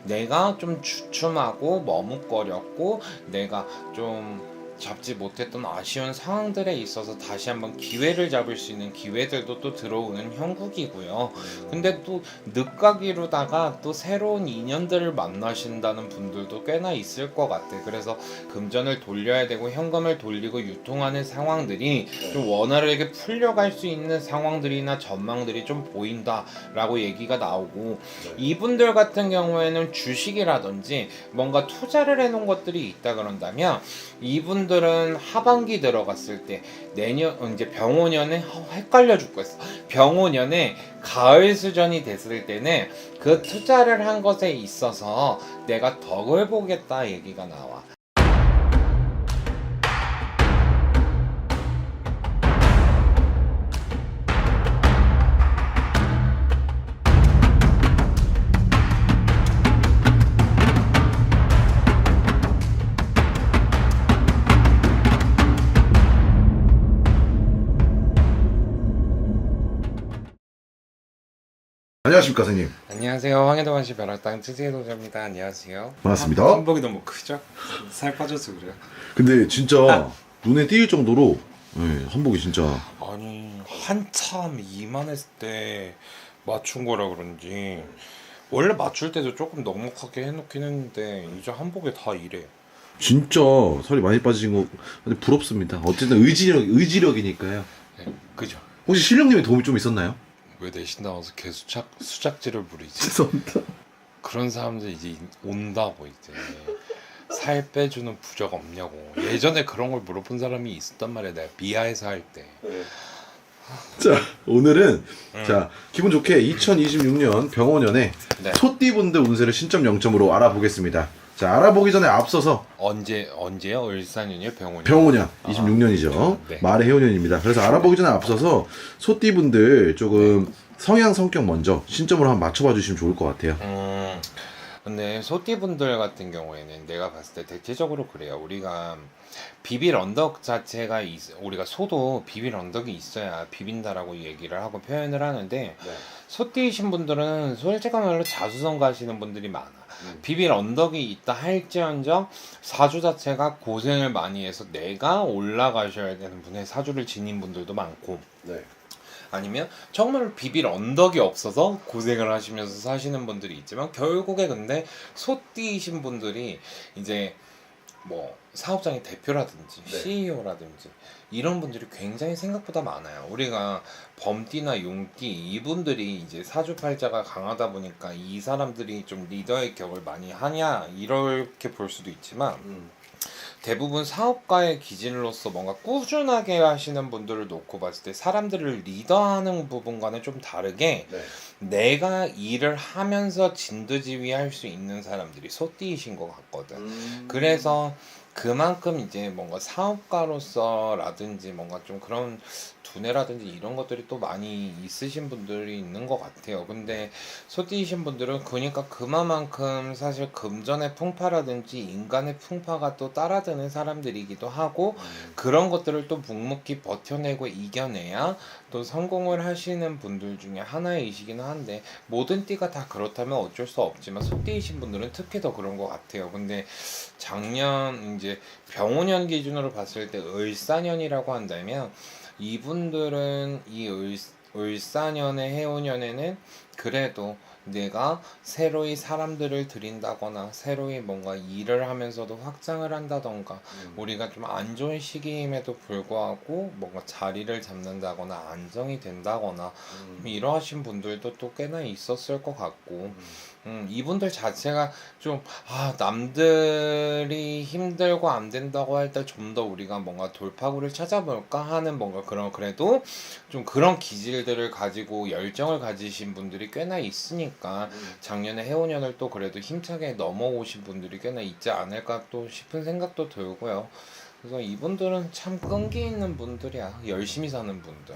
내가 좀 주춤하고 머뭇거렸고 내가 좀 잡지 못했던 아쉬운 상황들에 있어서 다시 한번 기회를 잡을 수 있는 기회들도 또 들어오는 형국이고요. 근데 또 늦가기로다가 또 새로운 인연들을 만나신다는 분들도 꽤나 있을 것 같아. 그래서 금전을 돌려야 되고 현금을 돌리고 유통하는 상황들이 좀 원활하게 풀려갈 수 있는 상황들이나 전망들이 좀 보인다라고 얘기가 나오고, 이분들 같은 경우에는 주식이라든지 뭔가 투자를 해놓은 것들이 있다 그런다면 이분들은 하반기 들어갔을 때 내년 이제 병오년에 헷갈려 죽겠어. 병오년에 가을 수전이 됐을 때는 그 투자를 한 것에 있어서 내가 덕을 보겠다 얘기가 나와. 안녕하십니까 선생님. 안녕하세요. 황해도만시 벼락당 쯔지의 도자입니다. 안녕하세요. 반갑습니다. 한복이 너무 크죠? 살 빠져서 그래요. 근데 진짜 눈에 띄일 정도로 한복이 진짜 아니 한참 이만했을 때 맞춘 거라 그런지 원래 맞출 때도 조금 넉넉하게 해놓긴 했는데 이제 한복에 다 이래. 진짜 살이 많이 빠지신 거 근데 부럽습니다. 어쨌든 의지력이니까요. 네, 그죠? 혹시 실령님의 도움이 좀 있었나요? 왜 내신 나와서 수작질을 부리지? 죄송합니다. 그런 사람들 이제 온다고 이제 살 빼주는 부적 없냐고. 예전에 그런 걸 물어본 사람이 있었단 말이야. 내가 미아에서 할 때. 자 오늘은 자 기분 좋게 2026년 병원년에 네. 소띠분들 운세를 신점 0점으로 알아보겠습니다. 자 알아보기 전에 앞서서 언제요? 을사년이요? 병원이요? 병호년 26년이죠. 네. 말의 해오년입니다. 그래서 알아보기 전에 앞서서 소띠분들 조금 성향 성격 먼저 신점으로 한번 맞춰봐 주시면 좋을 것 같아요. 근데 소띠분들 같은 경우에는 내가 봤을 때 대체적으로 그래요. 우리가 비빌 언덕 자체가 우리가 소도 비빌 언덕이 있어야 비빈다라고 얘기를 하고 표현을 하는데, 소띠이신 분들은 솔직한 말로 자수성 가시는 분들이 많아. 비빌 언덕이 있다 할지언정 사주 자체가 고생을 많이 해서 내가 올라가셔야 되는 분의 사주를 지닌 분들도 많고, 아니면 정말 비빌 언덕이 없어서 고생을 하시면서 사시는 분들이 있지만, 결국에 근데 소띠이신 분들이 이제 뭐 사업장의 대표라든지 CEO라든지 이런 분들이 굉장히 생각보다 많아요. 우리가 범띠나 용띠 이분들이 이제 사주팔자가 강하다 보니까 이 사람들이 좀 리더의 격을 많이 하냐 이렇게 볼 수도 있지만, 대부분 사업가의 기질로서 뭔가 꾸준하게 하시는 분들을 놓고 봤을 때 사람들을 리더하는 부분과는 좀 다르게 내가 일을 하면서 진두지휘할 수 있는 사람들이 소띠이신 것 같거든. 그래서 그만큼 이제 뭔가 사업가로서라든지 뭔가 좀 그런 두뇌라든지 이런 것들이 또 많이 있으신 분들이 있는 것 같아요. 근데 소띠이신 분들은 그러니까 그만큼 사실 금전의 풍파라든지 인간의 풍파가 또 따라드는 사람들이기도 하고, 그런 것들을 또 묵묵히 버텨내고 이겨내야 또 성공을 하시는 분들 중에 하나이시기는 한데, 모든 띠가 다 그렇다면 어쩔 수 없지만 소띠이신 분들은 특히 더 그런 것 같아요. 근데 작년 이제 병오년 기준으로 봤을 때 을사년이라고 한다면, 이분들은 이 을사년의 해오년에는 그래도 내가 새로이 사람들을 들인다거나 새로이 뭔가 일을 하면서도 확장을 한다던가, 우리가 좀 안 좋은 시기임에도 불구하고 뭔가 자리를 잡는다거나 안정이 된다거나 이러하신 분들도 또 꽤나 있었을 것 같고, 이분들 자체가 좀 남들이 힘들고 안 된다고 할 때 좀 더 우리가 뭔가 돌파구를 찾아볼까 하는 뭔가 그래도 좀 그런 기질들을 가지고 열정을 가지신 분들이 꽤나 있으니까 작년에 해오년을 또 그래도 힘차게 넘어오신 분들이 꽤나 있지 않을까 또 싶은 생각도 들고요. 그래서 이분들은 참 끈기 있는 분들이야. 열심히 사는 분들.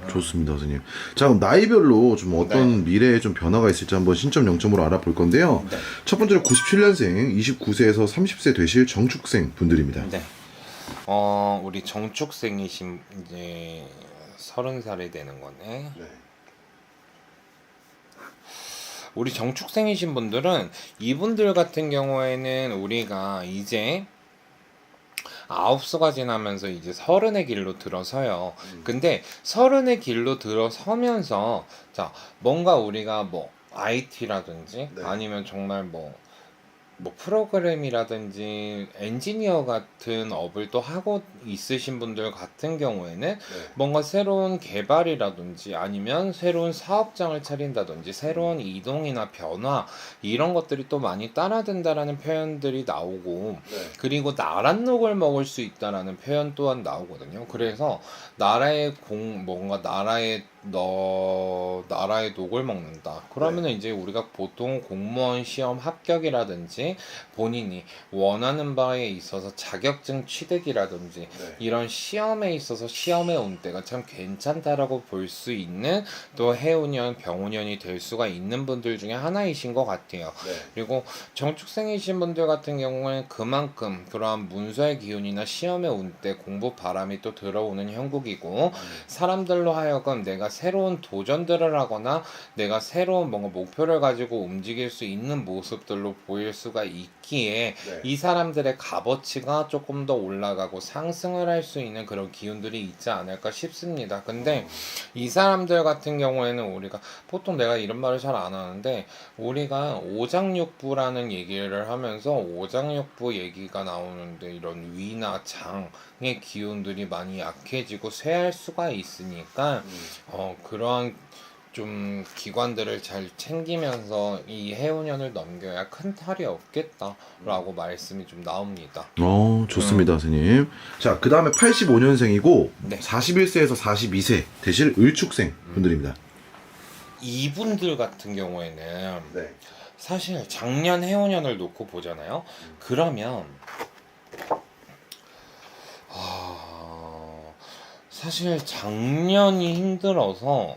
좋습니다, 선생님. 자, 그럼 나이별로 좀 어떤 미래에 좀 변화가 있을지 한번 신점 0점으로 알아볼 건데요. 첫 번째로 97년생, 29세에서 30세 되실 정축생 분들입니다. 네. 우리 정축생이신 이제 30살이 되는 거네. 우리 정축생이신 분들은 이분들 같은 경우에는 우리가 이제 9수가 지나면서 이제 30의 길로 들어서요. 근데 30의 길로 들어서면서 자 뭔가 우리가 뭐 IT라든지 네. 아니면 정말 뭐 프로그램이라든지 엔지니어 같은 업을 또 하고 있으신 분들 같은 경우에는 네. 뭔가 새로운 개발이라든지 아니면 새로운 사업장을 차린다든지 새로운 이동이나 변화 이런 것들이 또 많이 따라든다라는 표현들이 나오고 네. 그리고 나란 녹을 먹을 수 있다라는 표현 또한 나오거든요. 그래서 뭔가 나라의 녹을 먹는다. 그러면은 이제 우리가 보통 공무원 시험 합격이라든지 본인이 원하는 바에 있어서 자격증 취득이라든지 네. 이런 시험에 있어서 시험의 운때가 참 괜찮다라고 볼 수 있는 또 해운년, 병운년이 될 수가 있는 분들 중에 하나이신 것 같아요. 네. 그리고 정축생이신 분들 같은 경우에는 그만큼 그러한 문서의 기운이나 시험의 운때 공부 바람이 또 들어오는 형국이고 사람들로 하여금 내가 새로운 도전들을 하거나 내가 새로운 뭔가 목표를 가지고 움직일 수 있는 모습들로 보일 수가 있기에 네. 이 사람들의 값어치가 조금 더 올라가고 상승을 할 수 있는 그런 기운들이 있지 않을까 싶습니다. 근데 이 사람들 같은 경우에는 우리가 보통 내가 이런 말을 잘 안 하는데 우리가 오장육부라는 얘기를 하면서 오장육부 얘기가 나오는데 이런 위나 장의 기운들이 많이 약해지고 쇠할 수가 있으니까 그러한 좀 기관들을 잘 챙기면서 이 해운년을 넘겨야 큰 탈이 없겠다라고 말씀이 좀 나옵니다. 좋습니다, 선생님. 자, 그 다음에 85년생이고, 네. 41세에서 42세 되실 을축생 분들입니다. 이분들 같은 경우에는 네. 사실 작년 해운년을 놓고 보잖아요. 그러면 사실 작년이 힘들어서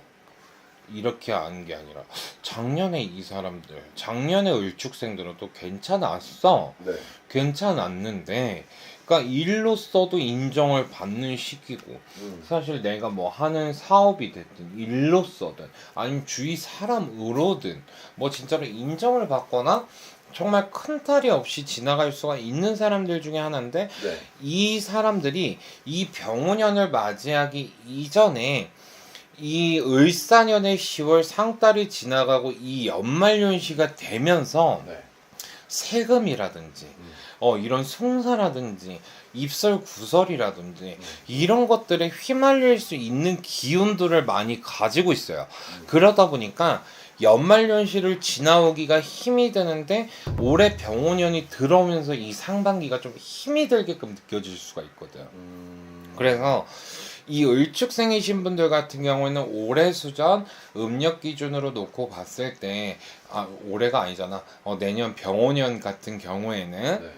이렇게 하는 게 아니라 작년에 이 사람들 작년에 을축생들은 또 괜찮았어. 네. 괜찮았는데 그러니까 일로서도 인정을 받는 시기고 사실 내가 뭐 하는 사업이 됐든 일로서든 아니면 주위 사람으로든 뭐 진짜로 인정을 받거나 정말 큰 탈이 없이 지나갈 수가 있는 사람들 중에 하나인데 네. 이 사람들이 이 병원년을 맞이하기 이전에 이 을사년의 10월 상달이 지나가고 이 연말연시가 되면서 네. 세금이라든지 이런 송사라든지 입설 구설이라든지 이런 것들에 휘말릴 수 있는 기운들을 많이 가지고 있어요. 그러다 보니까 연말연시를 지나오기가 힘이 드는데 올해 병원년이 들어오면서 이 상반기가 좀 힘이 들게끔 느껴질 수가 있거든. 그래서 이 을축생이신 분들 같은 경우에는 올해 수전 음력 기준으로 놓고 봤을 때 올해가 아니잖아. 내년 병오년 같은 경우에는 네.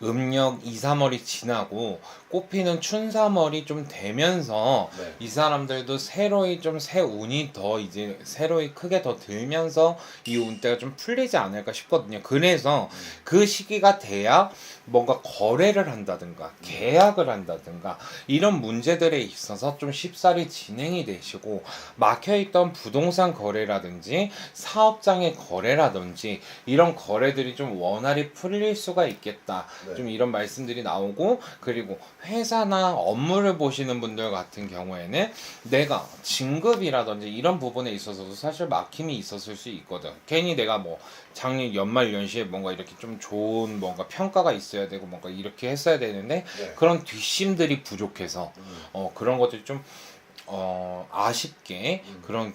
음력 2, 3월이 지나고 꽃피는 춘삼월이 좀 되면서 네. 이 사람들도 새로이 좀 새 운이 더 이제 새로이 크게 더 들면서 이 운대가 좀 풀리지 않을까 싶거든요. 그래서 그 시기가 돼야 뭔가 거래를 한다든가 계약을 한다든가 이런 문제들에 있어서 좀 쉽사리 진행이 되시고 막혀있던 부동산 거래라든지 사업장의 거래라든지 이런 거래들이 좀 원활히 풀릴 수가 있겠다. 네. 좀 이런 말씀들이 나오고 그리고 회사나 업무를 보시는 분들 같은 경우에는 내가 진급이라든지 이런 부분에 있어서도 사실 막힘이 있었을 수 있거든. 괜히 내가 뭐 작년 연말 연시에 뭔가 이렇게 좀 좋은 뭔가 평가가 있어야 되고 뭔가 이렇게 했어야 되는데 네. 그런 뒷심들이 부족해서 그런 것들이 좀 아쉽게 그런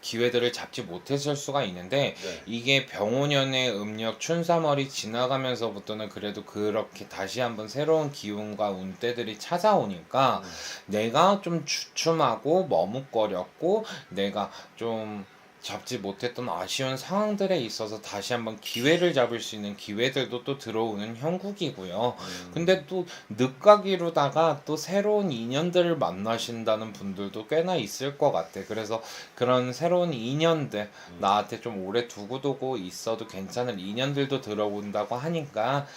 기회들을 잡지 못했을 수가 있는데 네. 이게 병오년의 음력 춘삼월이 지나가면서부터는 그래도 그렇게 다시 한번 새로운 기운과 운대들이 찾아오니까 내가 좀 주춤하고 머뭇거렸고 내가 좀 잡지 못했던 아쉬운 상황들에 있어서 다시 한번 기회를 잡을 수 있는 기회들도 또 들어오는 형국이고요. 근데 또 늦가기로다가 또 새로운 인연들을 만나신다는 분들도 꽤나 있을 것 같아. 그래서 그런 새로운 인연들 나한테 좀 오래 두고두고 있어도 괜찮은 인연들도 들어온다고 하니까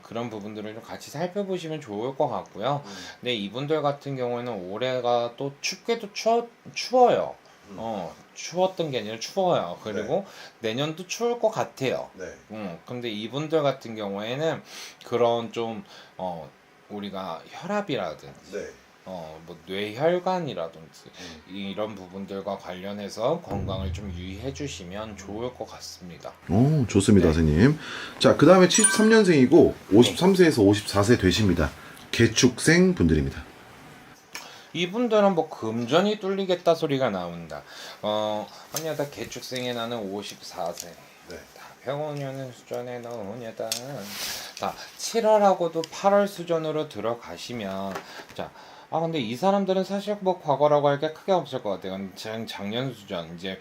그런 부분들을 좀 같이 살펴보시면 좋을 것 같고요. 근데 이분들 같은 경우에는 올해가 또 춥게도 추워요. 추웠던 게 아니라 추워요. 그리고 내년도 추울 것 같아요. 네. 근데 이분들 같은 경우에는 그런 좀 우리가 혈압이라든지 네. 뭐 뇌혈관이라든지 이런 부분들과 관련해서 건강을 좀 유의해 주시면 좋을 것 같습니다. 오, 좋습니다, 네. 선생님. 자, 그 다음에 73년생이고 53세에서 54세 되십니다. 개축생 분들입니다. 이분들은 뭐 금전이 뚫리겠다 소리가 나온다. 아니야, 다 개축생에 나는 54세. 네. 병원여는 수전에 넣으냐다. 자, 7월하고도 8월 수전으로 들어가시면 자. 근데 이 사람들은 사실 뭐 과거라고 할 게 크게 없을 것 같아요. 작년 수전 이제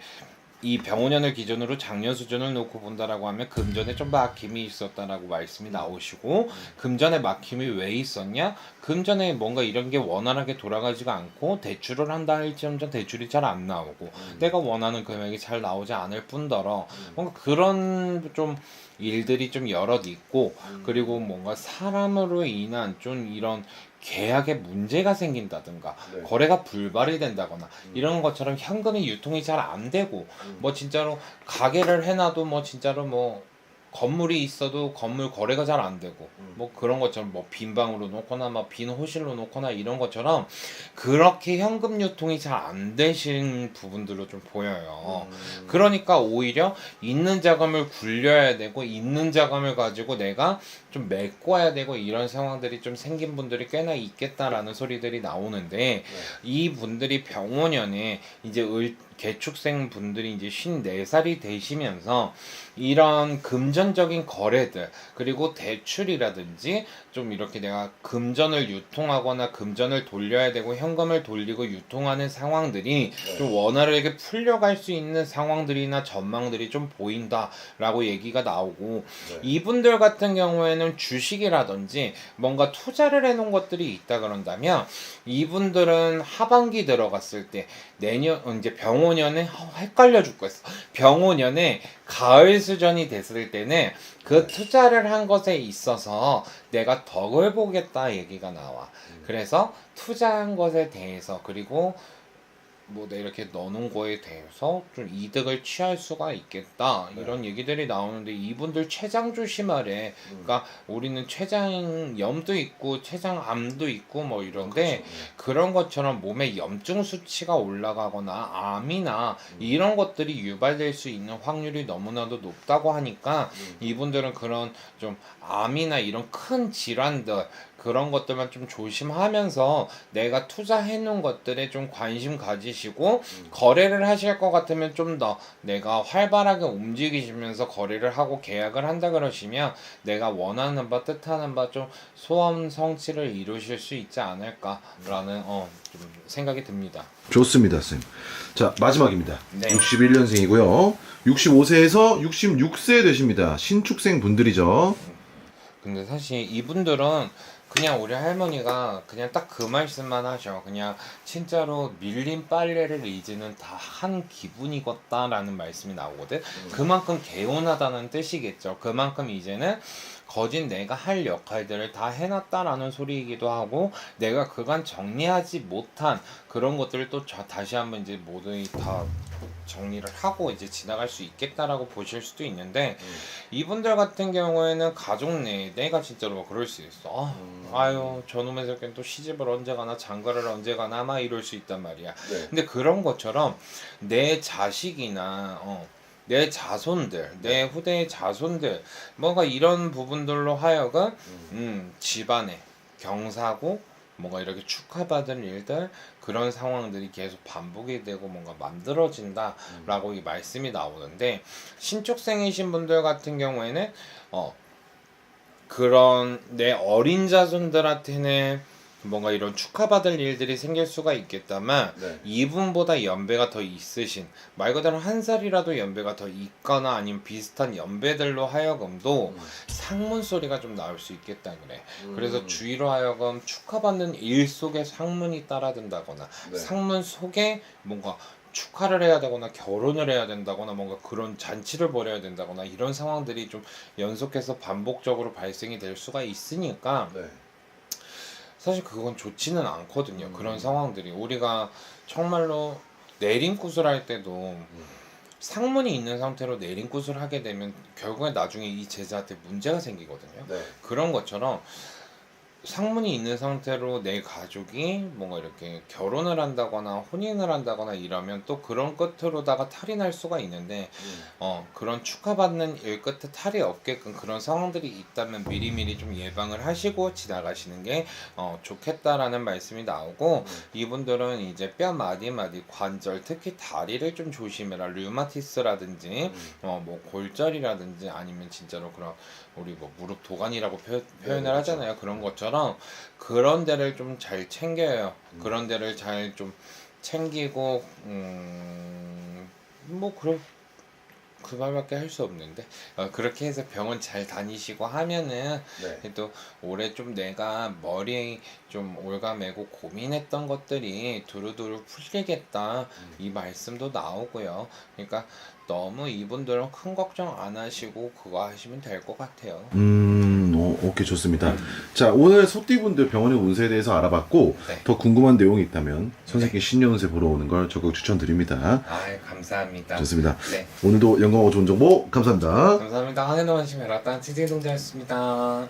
이 병원연을 기준으로 작년 수준을 놓고 본다라고 하면 금전에 좀 막힘이 있었다라고 말씀이 나오시고, 금전에 막힘이 왜 있었냐? 금전에 뭔가 이런 게 원활하게 돌아가지가 않고 대출을 한다 할지언정 대출이 잘 안 나오고 내가 원하는 금액이 잘 나오지 않을 뿐더러 뭔가 그런 좀 일들이 좀 여럿 있고, 그리고 뭔가 사람으로 인한 좀 이런 계약에 문제가 생긴다든가 네. 거래가 불발이 된다거나 이런 것처럼 현금이 유통이 잘 안 되고 뭐 진짜로 가게를 해놔도 뭐 진짜로 뭐 건물이 있어도 건물 거래가 잘 안 되고 뭐 그런 것처럼 뭐 빈 방으로 놓거나 막 빈 호실로 놓거나 이런 것처럼 그렇게 현금 유통이 잘 안 되신 부분들로 좀 보여요. 그러니까 오히려 있는 자금을 굴려야 되고 있는 자금을 가지고 내가 좀 메꿔야 되고 이런 상황들이 좀 생긴 분들이 꽤나 있겠다라는 소리들이 나오는데, 이 분들이 병원연에 이제 개축생 분들이 이제 54살이 되시면서 이런 금전적인 거래들 그리고 대출이라든지 좀 이렇게 내가 금전을 유통하거나 금전을 돌려야 되고 현금을 돌리고 유통하는 상황들이 좀 원활하게 풀려갈 수 있는 상황들이나 전망들이 좀 보인다라고 얘기가 나오고, 이분들 같은 경우에는 주식이라든지 뭔가 투자를 해놓은 것들이 있다 그런다면 이분들은 하반기 들어갔을 때 내년 이제 병원연에 헷갈려 죽겠어. 병원연에 가을 수전이 됐을 때는 그 투자를 한 것에 있어서 내가 덕을 보겠다 얘기가 나와. 그래서 투자한 것에 대해서 그리고 뭐 내가 이렇게 넣어놓은 거에 대해서 좀 이득을 취할 수가 있겠다 이런 얘기들이 나오는데, 이분들 췌장 조심하래. 그러니까 우리는 췌장염도 있고 췌장암도 있고 뭐 이런데 그런 것처럼 몸에 염증 수치가 올라가거나 암이나 이런 것들이 유발될 수 있는 확률이 너무나도 높다고 하니까 이분들은 그런 좀 암이나 이런 큰 질환들 그런 것들만 좀 조심하면서 내가 투자해 놓은 것들에 좀 관심 가지시고 거래를 하실 것 같으면 좀 더 내가 활발하게 움직이시면서 거래를 하고 계약을 한다 그러시면 내가 원하는 바 뜻하는 바 좀 소원 성취를 이루실 수 있지 않을까라는 좀 생각이 듭니다. 좋습니다, 선생님. 자, 마지막입니다. 네. 61년생이고요. 65세에서 66세 되십니다. 신축생 분들이죠. 근데 사실 이분들은 그냥 우리 할머니가 그냥 딱 그 말씀만 하셔. 그냥 진짜로 밀린 빨래를 이제는 다 한 기분이겠다라는 말씀이 나오거든. 그만큼 개운하다는 뜻이겠죠. 그만큼 이제는 거진 내가 할 역할들을 다 해놨다라는 소리이기도 하고, 내가 그간 정리하지 못한 그런 것들을 또 다시 한번 이제 모두 다 정리를 하고 이제 지나갈 수 있겠다라고 보실 수도 있는데, 이분들 같은 경우에는 가족 내에 내가 진짜로 막 그럴 수 있어. 아유 저놈의 새끼는 또 시집을 언제 가나 장가를 언제 가나 막 이럴 수 있단 말이야. 근데 그런 것처럼 내 자식이나 내 자손들, 내 후대의 자손들, 뭔가 이런 부분들로 하여금 집안에 경사고 뭔가 이렇게 축하받은 일들 그런 상황들이 계속 반복이 되고 뭔가 만들어진다라고 이 말씀이 나오는데, 신축생이신 분들 같은 경우에는 그런 내 어린 자손들한테는 뭔가 이런 축하받을 일들이 생길 수가 있겠다만, 이분보다 연배가 더 있으신, 말 그대로 한 살이라도 연배가 더 있거나 아니면 비슷한 연배들로 하여금도 상문 소리가 좀 나올 수 있겠다 그래. 그래서 주의로 하여금 축하받는 일 속에 상문이 따라든다거나 상문 속에 뭔가 축하를 해야 되거나 결혼을 해야 된다거나 뭔가 그런 잔치를 벌여야 된다거나 이런 상황들이 좀 연속해서 반복적으로 발생이 될 수가 있으니까 사실 그건 좋지는 않거든요. 그런 상황들이 우리가 정말로 내림굿을 할 때도 상문이 있는 상태로 내림굿을 하게 되면 결국에 나중에 이 제자한테 문제가 생기거든요. 네. 그런 것처럼 상문이 있는 상태로 내 가족이 뭔가 이렇게 결혼을 한다거나 혼인을 한다거나 이러면 또 그런 끝으로다가 탈이 날 수가 있는데 그런 축하받는 일 끝에 탈이 없게끔 그런 상황들이 있다면 미리미리 좀 예방을 하시고 지나가시는 게 좋겠다라는 말씀이 나오고 이분들은 이제 뼈 마디마디 관절 특히 다리를 좀 조심해라. 류마티스라든지 뭐 골절이라든지 아니면 진짜로 그런 우리 뭐 무릎 도관이라고 표현을 그렇죠. 하잖아요. 그런 것처럼 그런 데를 좀 잘 챙겨요. 그런 데를 잘 좀 챙기고 뭐 그런 그 말밖에 할 수 없는데 그렇게 해서 병원 잘 다니시고 하면은 네. 또 올해 좀 내가 머리 좀 올가매고 고민했던 것들이 두루두루 풀리겠다 이 말씀도 나오고요. 그러니까 너무 이분들은 큰 걱정 안 하시고 그거 하시면 될 것 같아요. 오케이, 좋습니다. 자, 오늘 소띠분들 병원의 운세에 대해서 알아봤고, 네. 더 궁금한 내용이 있다면 선생님께 신년운세 보러 오는 걸 적극 추천드립니다. 감사합니다. 좋습니다. 네. 오늘도 영광하고 좋은 정보 감사합니다. 감사합니다. 한해도 원심 에라딴 치즈동자였습니다.